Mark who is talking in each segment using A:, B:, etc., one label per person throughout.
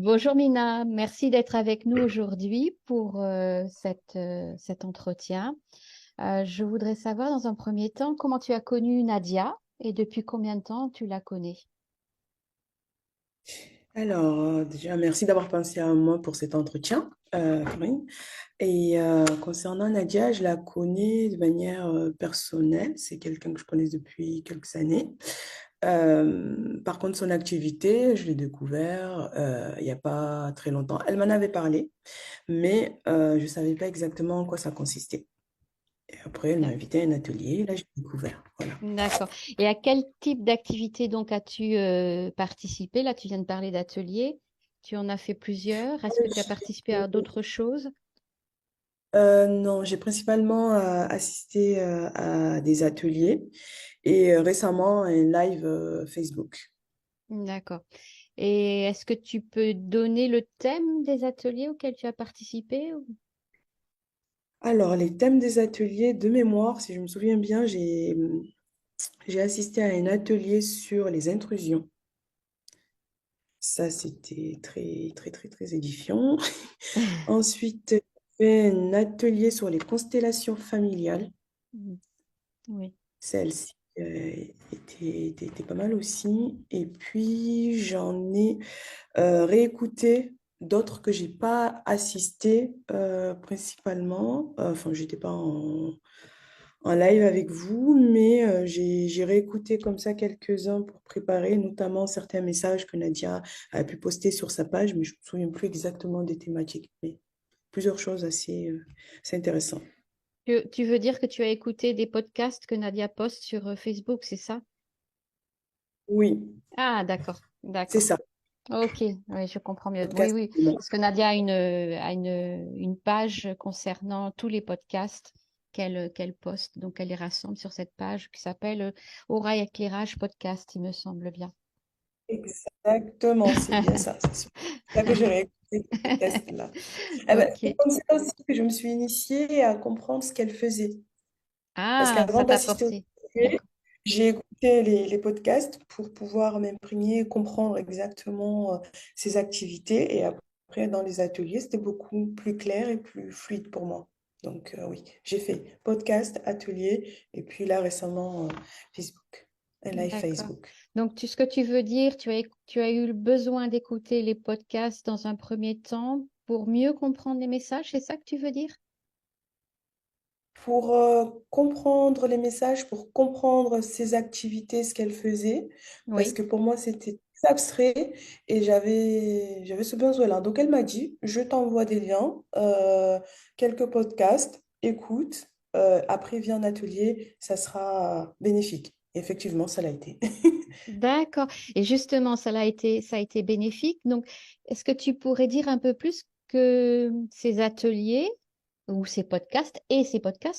A: Bonjour Mina, merci d'être avec nous aujourd'hui pour cet entretien. Je voudrais savoir dans un premier temps comment tu as connu Nadia et depuis combien de temps tu la connais.
B: Alors, déjà, merci d'avoir pensé à moi pour cet entretien, Karine. Et concernant Nadia, je la connais de manière personnelle. C'est quelqu'un que je connais depuis quelques années. Par contre, son activité, je l'ai découvert il n'y a pas très longtemps. Elle m'en avait parlé, mais je ne savais pas exactement en quoi ça consistait. Et après, elle m'a
A: D'ac-
B: invité à un atelier. Là, j'ai découvert. Voilà.
A: D'accord. Et à quel type d'activité donc as-tu participé? Là, tu viens de parler d'ateliers. Tu en as fait plusieurs. Est-ce que tu as participé à d'autres choses?
B: Non, j'ai principalement assisté à des ateliers et récemment un live Facebook.
A: D'accord. Et est-ce que tu peux donner le thème des ateliers auxquels tu as participé?
B: Alors, les thèmes des ateliers de mémoire, si je me souviens bien, j'ai assisté à un atelier sur les intrusions. Ça, c'était très, très, très, très édifiant. Ensuite, j'ai fait un atelier sur les constellations familiales.
A: Mm. Oui.
B: Celle-ci était pas mal aussi. Et puis, j'en ai réécouter d'autres que j'ai pas assisté principalement. Enfin, j'étais pas en live avec vous, mais j'ai réécouté comme ça quelques-uns pour préparer, notamment certains messages que Nadia a pu poster sur sa page, mais je me souviens plus exactement des thématiques. Mais plusieurs choses assez intéressantes.
A: Tu veux dire que tu as écouté des podcasts que Nadia poste sur Facebook, c'est ça?
B: Oui,
A: Ah, d'accord,
B: c'est
A: d'accord.
B: ça.
A: Ok, oui, je comprends mieux. Oui,
B: Podcast.
A: oui, parce que Nadia a une page concernant tous les podcasts qu'elle poste. Donc, elle les rassemble sur cette page qui s'appelle Aura et éclairage podcast, il me semble bien.
B: Exactement, c'est bien ça. C'est sur ça que j'ai réécouté ce podcast-là. Eh ben, c'est
A: Ok.
B: comme ça aussi que je me suis initiée à comprendre ce qu'elle faisait. Parce
A: Ah,
B: qu'avant
A: ça t'a
B: d'assister au
A: porté.
B: atelier,
A: D'accord.
B: j'ai écouté les podcasts pour pouvoir m'imprégner, comprendre exactement ses activités. Et après, dans les ateliers, c'était beaucoup plus clair et plus fluide pour moi. Donc oui, j'ai fait podcast, atelier, et puis là récemment, Facebook, un live
A: D'accord.
B: Facebook.
A: Donc, ce que tu veux dire, tu as eu le besoin d'écouter les podcasts dans un premier temps pour mieux comprendre les messages, c'est ça que tu veux dire?
B: Pour comprendre les messages, pour comprendre ses activités, ce qu'elle faisait, parce
A: Oui.
B: que pour moi, c'était très abstrait et j'avais ce besoin-là. Donc, elle m'a dit, je t'envoie des liens, quelques podcasts, écoute, après viens en atelier, ça sera bénéfique. Effectivement, ça l'a été.
A: D'accord. Et justement, ça a été bénéfique. Donc, est-ce que tu pourrais dire un peu plus que ces ateliers ou ces podcasts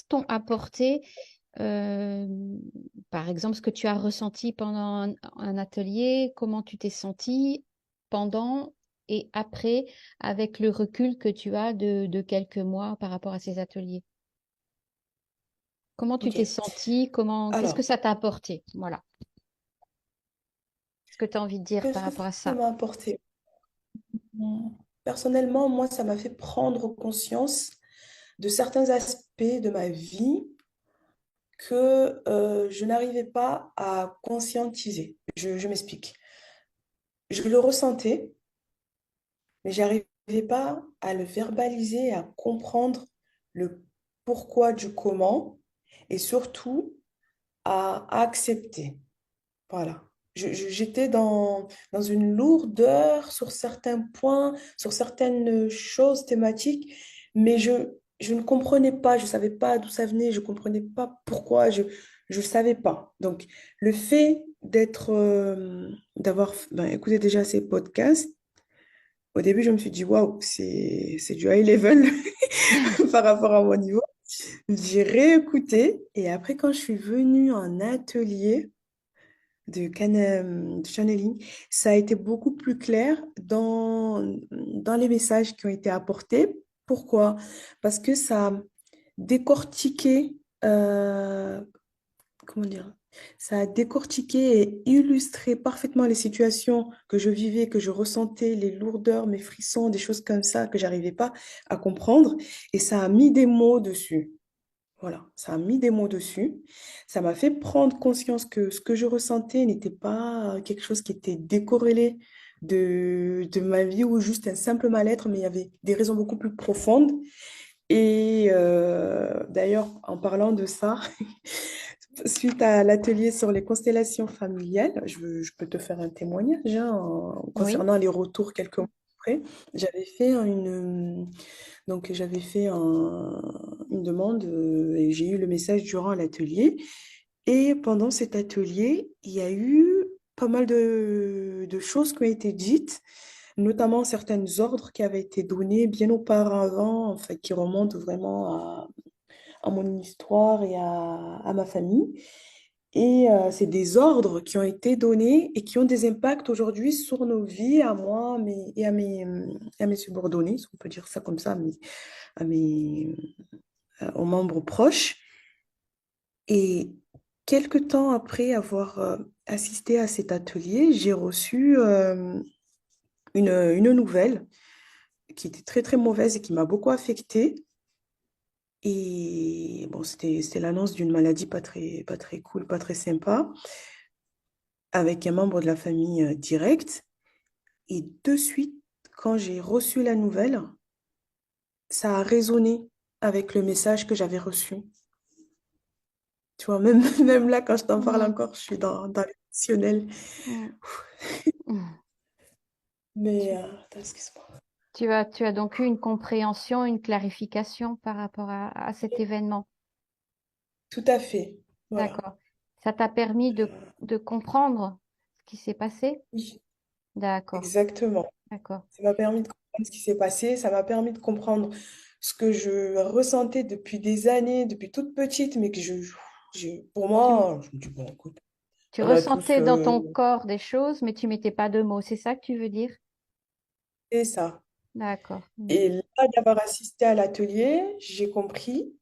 A: t'ont apporté, euh, par exemple, ce que tu as ressenti pendant un atelier, comment tu t'es senti pendant et après, avec le recul que tu as de quelques mois par rapport à ces ateliers? Comment tu
B: Ok.
A: t'es senti? Qu'est-ce que
B: Alors,
A: ça t'a apporté? Voilà. Ce que tu as envie de dire par
B: qu'est-ce que
A: rapport à
B: ça
A: ça.
B: m'a apporté? Personnellement, moi, ça m'a fait prendre conscience de certains aspects de ma vie que je n'arrivais pas à conscientiser. Je m'explique. Je le ressentais, mais j'arrivais pas à le verbaliser, à comprendre le pourquoi du comment et surtout à accepter. Voilà. J'étais dans une lourdeur sur certains points, sur certaines choses thématiques, mais je ne comprenais pas, je ne savais pas d'où ça venait, je ne comprenais pas pourquoi, je ne savais pas. Donc, le fait d'avoir écouté déjà ces podcasts, au début, je me suis dit, waouh, c'est du high level par rapport à mon niveau. J'ai réécouté et après, quand je suis venue en atelier, de channeling, ça a été beaucoup plus clair dans les messages qui ont été apportés. Pourquoi? Parce que ça a décortiqué comment dire, ça a décortiqué et illustré parfaitement les situations que je vivais, que je ressentais, les lourdeurs, mes frissons, des choses comme ça que j'arrivais pas à comprendre. Et ça a mis des mots dessus. Voilà, ça a mis des mots dessus. Ça m'a fait prendre conscience que ce que je ressentais n'était pas quelque chose qui était décorrélé de ma vie ou juste un simple mal-être, mais il y avait des raisons beaucoup plus profondes. Et d'ailleurs, en parlant de ça, suite à l'atelier sur les constellations familiales, je peux te faire un témoignage hein,
A: Oui,
B: concernant les retours quelques mois après. J'avais fait j'avais fait une demande et j'ai eu le message durant l'atelier. Et pendant cet atelier, il y a eu pas mal de choses qui ont été dites, notamment certains ordres qui avaient été donnés bien auparavant, en fait, qui remontent vraiment à mon histoire et à ma famille. Et c'est des ordres qui ont été donnés et qui ont des impacts aujourd'hui sur nos vies, à moi et à mes subordonnés, si on peut dire ça comme ça, à aux membres proches. Et quelque temps après avoir assisté à cet atelier, j'ai reçu une nouvelle qui était très très mauvaise et qui m'a beaucoup affectée. Et bon, c'était l'annonce d'une maladie pas très cool, pas très sympa, avec un membre de la famille direct. Et de suite, quand j'ai reçu la nouvelle, ça a résonné avec le message que j'avais reçu. Tu vois, même, même là, quand je t'en parle
A: mm,
B: encore, je suis dans l'émotionnel.
A: mm, mm.
B: Mais,
A: Tu,
B: attends, excuse-moi.
A: tu as donc eu une compréhension, une clarification par rapport à cet événement.
B: Tout à fait. Voilà.
A: D'accord. Ça t'a permis de comprendre ce qui s'est passé?
B: Oui,
A: D'accord,
B: exactement.
A: d'accord.
B: Ça m'a permis de comprendre ce qui s'est passé. Ça m'a permis de comprendre ce que je ressentais depuis des années, depuis toute petite, mais pour
A: Tu,
B: moi, je me dis, bon, écoute,
A: tu
B: on a tous
A: ressentais dans ton corps des choses, mais tu mettais pas de mots. C'est ça que tu veux dire?
B: fait ça.
A: D'accord. Mm.
B: Et là, d'avoir assisté à l'atelier, j'ai compris.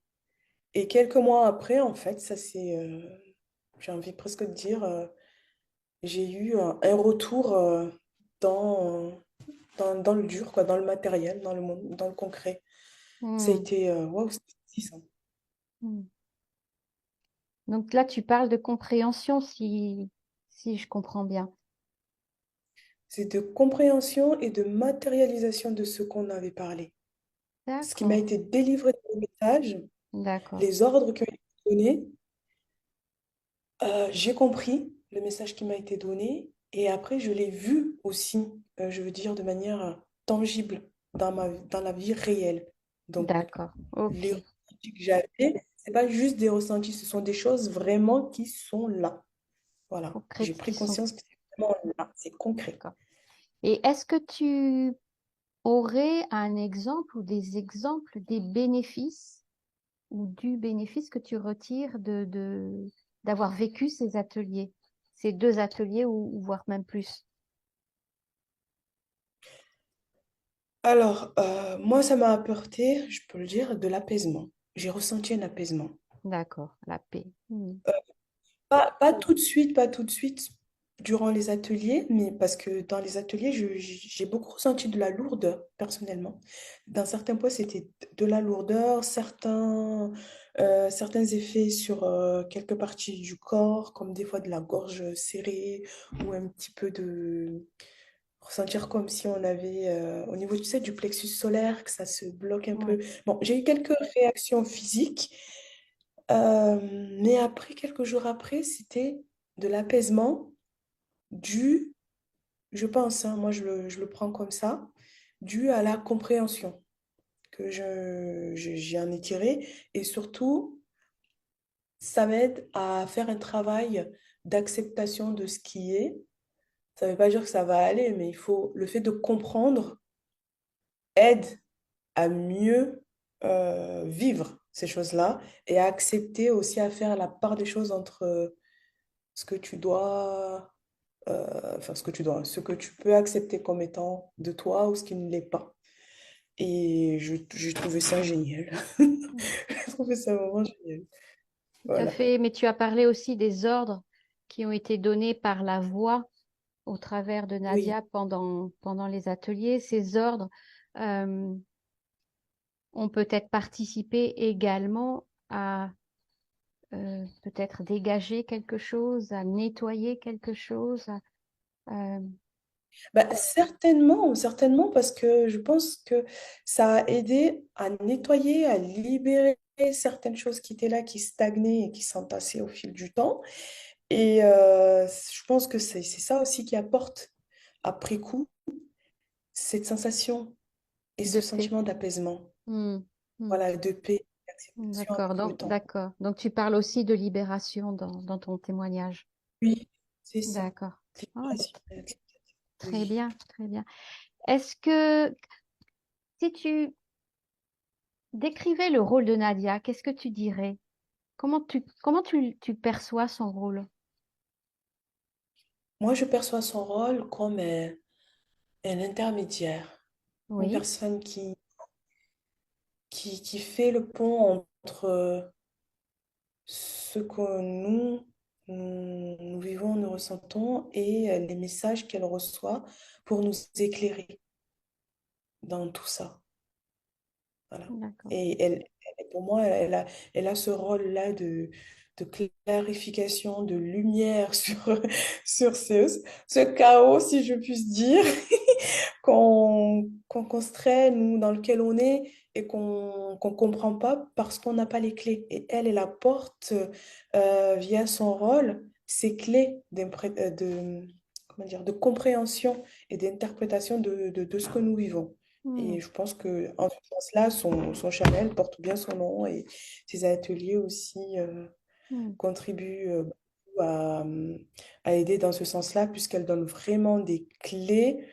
B: Et quelques mois après, en fait, j'ai envie presque de dire, j'ai eu un retour dans, dans le dur, quoi, dans le matériel, dans le monde, dans le concret. Ça a
A: Mm,
B: été, waouh, c'était puissant.
A: mm. Donc là, tu parles de compréhension, si je comprends bien.
B: C'est de compréhension et de matérialisation de ce qu'on avait parlé. Ce qui m'a
A: D'accord,
B: été délivré dans le message,
A: d'accord.
B: les ordres qui ont été donnés, j'ai compris le message qui m'a été donné et après je l'ai vu aussi, je veux dire, de manière tangible dans la vie réelle. Donc,
A: D'accord.
B: les
A: Ok.
B: ressentis que j'avais, c'est pas juste des ressentis, ce sont des choses vraiment qui sont là. Voilà, j'ai
A: Concrètes qui
B: pris
A: sont.
B: conscience que c'est vraiment là, c'est concret.
A: D'accord. Et est-ce que tu aurais un exemple ou des exemples des bénéfices ou du bénéfice que tu retires d'avoir vécu ces ateliers, ces deux ateliers ou voire même plus?
B: Alors, moi, ça m'a apporté, je peux le dire, de l'apaisement. J'ai ressenti un apaisement.
A: D'accord, la paix. Hmm.
B: Pas tout de suite, pas tout de suite durant les ateliers, mais parce que dans les ateliers, j'ai beaucoup ressenti de la lourdeur, personnellement. Dans certains points, c'était de la lourdeur, certains effets sur quelques parties du corps, comme des fois de la gorge serrée ou un petit peu de ressentir comme si on avait, au niveau, tu sais, du plexus solaire, que ça se bloque un
A: Ouais.
B: peu. Bon, j'ai eu quelques réactions physiques, mais après, quelques jours après, c'était de l'apaisement dû, je pense, hein, moi je le prends comme ça, dû à la compréhension que j'en ai tirée. Et surtout, ça m'aide à faire un travail d'acceptation de ce qui est. Ça ne veut pas dire que ça va aller, mais le fait de comprendre aide à mieux vivre ces choses-là et à accepter aussi à faire la part des choses entre ce que tu dois, ce que tu peux accepter comme étant de toi ou ce qui ne l'est pas. Et j'ai trouvé ça génial.
A: Hmm.
B: J'ai trouvé ça vraiment génial.
A: Tout à
B: Voilà.
A: fait. Mais tu as parlé aussi des ordres qui ont été donnés par la voix au travers de
B: Oui.
A: Nadia pendant les ateliers. Ces ordres euh, ont peut-être participé également à peut-être dégager quelque chose, à nettoyer quelque chose. Euh,
B: Bah, certainement, certainement, parce que je pense que ça a aidé à nettoyer, à libérer certaines choses qui étaient là, qui stagnaient et qui s'entassaient au fil du temps. Et je pense que c'est ça aussi qui apporte, après coup, cette sensation et
A: de
B: ce
A: paix.
B: sentiment d'apaisement,
A: Hmm, hmm.
B: voilà, de paix, d'acceptation
A: D'accord.
B: avec le
A: Donc,
B: temps.
A: d'accord. Donc, tu parles aussi de libération dans ton témoignage.
B: Oui, c'est ça.
A: D'accord. Ah,
B: Libération et acceptation.
A: très
B: Oui.
A: bien, très bien. Est-ce que si tu décrivais le rôle de Nadia, qu'est-ce que tu dirais? Comment tu perçois son rôle?
B: Moi, je perçois son rôle comme un intermédiaire, une
A: Oui,
B: personne qui fait le pont entre ce que nous vivons, nous ressentons et les messages qu'elle reçoit pour nous éclairer dans tout ça. Voilà.
A: d'accord.
B: Et pour moi, elle a ce rôle-là de clarification, de lumière sur ce chaos, si je puis dire, qu'on se traîne ou dans lequel on est et qu'on ne comprend pas parce qu'on n'a pas les clés. Et elle apporte, via son rôle, ces clés comment dire, de compréhension et d'interprétation de ce que nous vivons.
A: Hmm,
B: Et je pense que en ce sens-là, son channel porte bien son nom et ses ateliers aussi
A: hmm,
B: contribuent beaucoup à aider dans ce sens-là, puisqu'elle donne vraiment des clés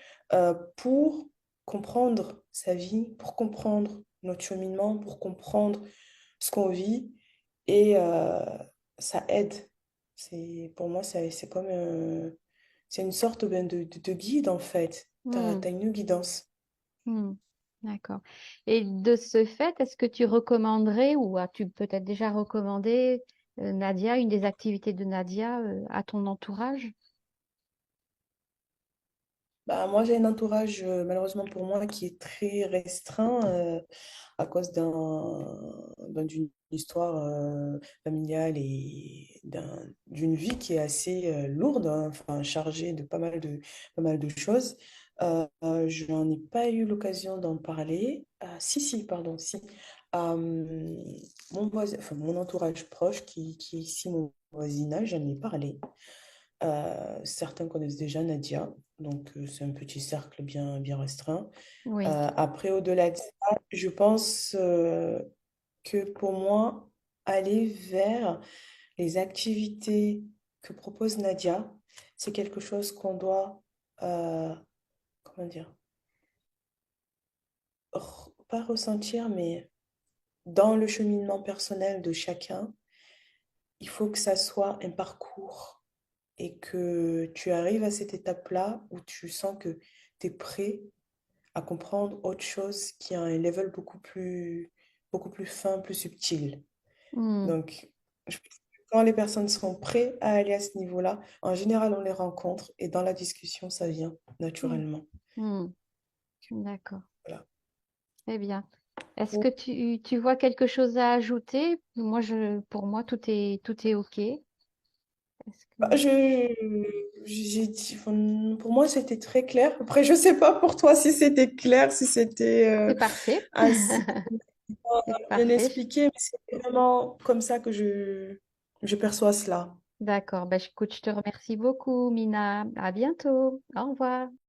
B: pour comprendre sa vie, pour comprendre notre cheminement, pour comprendre ce qu'on vit. Et ça aide. Pour moi, c'est comme c'est une sorte ben, de guide, en fait. Tu as
A: hmm,
B: une guidance.
A: hmm. D'accord. Et de ce fait, est-ce que tu recommanderais ou as-tu peut-être déjà recommandé Nadia, une des activités de Nadia à ton entourage?
B: Bah, moi, j'ai un entourage, malheureusement pour moi, qui est très restreint à cause d'une histoire familiale et d'une vie qui est assez lourde, hein, enfin, chargée de pas mal de choses. Je n'en ai pas eu l'occasion d'en parler. Ah, si, si, pardon, si. Mon voisin, enfin, mon entourage proche qui est ici, mon voisinage, j'en ai parlé. Certains connaissent déjà Nadia, donc c'est un petit cercle bien restreint.
A: Oui.
B: Après, au-delà de ça, je pense que pour moi, aller vers les activités que propose Nadia, c'est quelque chose qu'on doit, euh, comment dire, pas ressentir, mais dans le cheminement personnel de chacun, il faut que ça soit un parcours et que tu arrives à cette étape-là où tu sens que tu es prêt à comprendre autre chose qui a un level beaucoup plus fin, plus subtil.
A: Hmm,
B: Donc, je pense que quand les personnes sont prêtes à aller à ce niveau-là, en général, on les rencontre et dans la discussion, ça vient
A: hmm,
B: naturellement.
A: hmm. D'accord.
B: Voilà.
A: Très bien. Est-ce que
B: Pour-
A: tu vois quelque chose à ajouter? Pour moi, tout est OK. Est-ce que...
B: Bah, enfin, pour moi, c'était très clair. Après, je sais pas pour toi si c'était clair, si c'était
A: C'est parfait.
B: assez
A: C'est
B: bien
A: parfait.
B: expliqué, mais c'est vraiment comme ça que je perçois cela.
A: D'accord. Ben, écoute, je te remercie beaucoup, Mina. À bientôt. Au revoir.